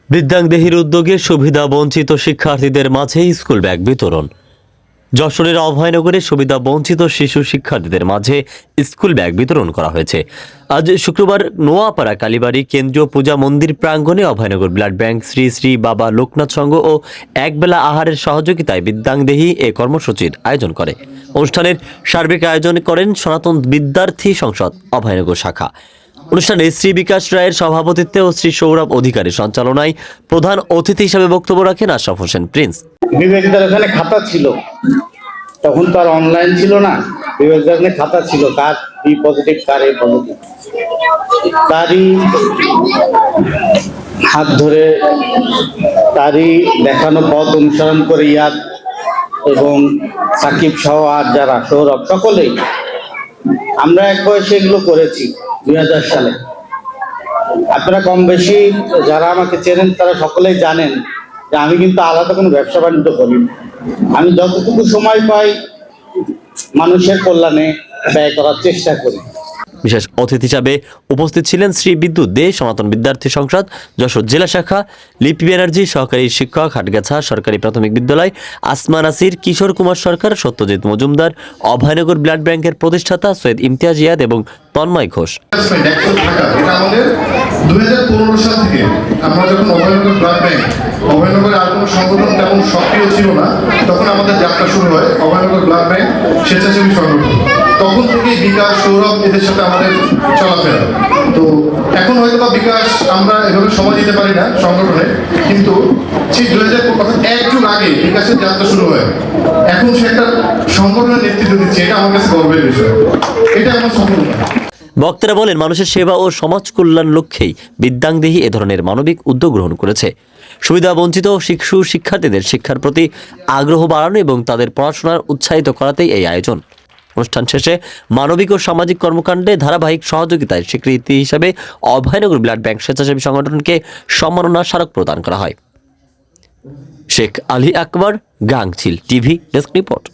বৃদ্ধাঙ্গদেহীর উদ্যোগে সুবিধা বঞ্চিত শিক্ষার্থীদের মাঝে স্কুল ব্যাগ বিতরণ। যশোরের অভয়নগরে সুবিধা বঞ্চিত শিশু শিক্ষার্থীদের মাঝে স্কুল ব্যাগ বিতরণ করা হয়েছে। আজ শুক্রবার নোয়াপাড়া কালীবাড়ি কেন্দ্রীয় পূজা মন্দির প্রাঙ্গণে অভয়নগর ব্লাড ব্যাংক, শ্রী শ্রী বাবা লোকনাথ সংঘ ও একবেলা আহারের সহযোগিতায় বৃদ্ধাঙ্গদেহী এ কর্মসূচির আয়োজন করে। অনুষ্ঠানের সার্বিক আয়োজন করেন সনাতন বিদ্যার্থী সংসদ অভয়নগর শাখা। অনুষ্ঠানে শ্রী বিকাশ রায়ের সভাপতিত্বে ও শ্রী সৌরভ অধিকারীর সঞ্চালনায় প্রধান অতিথি হিসেবে বক্তব্য রাখেন আশরাফ হোসেন প্রিন্স। বিবেকদার ওখানে খাতা ছিল, তখন তো আর অনলাইন ছিল না। বিবেকদার ওখানে খাতা ছিল, কার বি পজিটিভ কার এ পজিটিভ, তারই হাত ধরে তারই দেখানো পথ অনুসরণ করে ইয়াদ এবং সাকিব সহ আর যারা সৌরভ সকলেই আমরা এক বয়সে এগুলো করেছি 2000 সালে। আপনারা কম বেশি যারা আমাকে চেনেন তারা সকলেই জানেন যে আমি কিন্তু আলাদা কোনো ব্যবসা বাণিজ্য করি না। আমি যতটুকু সময় পাই মানুষের কল্যাণে ব্যয় করার চেষ্টা করি। বিশেষ অতিথি হিসাবে উপস্থিত ছিলেন শ্রী বিদ্যুৎ দে, সনাতন বিদ্যার্থী সংসদ যশোর জেলা শাখা, লিপি ব্যানার্জি সহকারী শিক্ষক, হাটগাছা সরকারি প্রাথমিক বিদ্যালয়, আসমা নাসির, কিশোর কুমার সরকার, সত্যজিৎ মজুমদার, অভয়নগর ব্লাড ব্যাংকের প্রতিষ্ঠাতা সৈয়দ ইমতিয়াজ ইয়াদ এবং তন্ময় ঘোষ। আমাদের 2015 সাল থেকে আমরা যখন অভয়নগর ব্লাড ব্যাংক, অভয়নগরে আর কোনো সংগঠন তেমন সক্রিয় ছিল না, তখন আমাদের যাত্রা শুরু হয় অভয়নগর ব্লাড ব্যাংক স্বেচ্ছাসেবী সংগঠন। তখন থেকেই বিকাশ, সৌরভ এদের সাথে আমাদের চলাফেরা। তো এখন হয়তো বা বিকাশ আমরা এভাবে সময় দিতে পারি না সংগঠনে, কিন্তু ঠিক 2001 যুগ আগে বিকাশের যাত্রা শুরু হয়। এখন সে একটা সংগঠনের নেতৃত্ব দিচ্ছে, এটা আমার কাছে গর্বের বিষয়, এটা আমার সফলতা। বক্তারা বলেন, মানুষের সেবা ও সমাজ কল্যাণ লক্ষ্যেই বৃদ্ধাঙ্গদেহী এ ধরনের মানবিক উদ্যোগ গ্রহণ করেছে। সুবিধা বঞ্চিত শিশু শিক্ষার্থীদের শিক্ষার প্রতি আগ্রহ বাড়ানো এবং তাদের পড়াশোনার উৎসাহিত করাতেই এই আয়োজন। অনুষ্ঠান শেষে মানবিক ও সামাজিক কর্মকাণ্ডে ধারাবাহিক সহযোগিতায় স্বীকৃতি হিসেবে অভয়নগর ব্লাড ব্যাংক স্বেচ্ছাসেবী সংগঠনকে সম্মাননা স্মারক প্রদান করা হয়। শেখ আলী আকবর, গাংচিল টিভি ডেস্ক রিপোর্ট।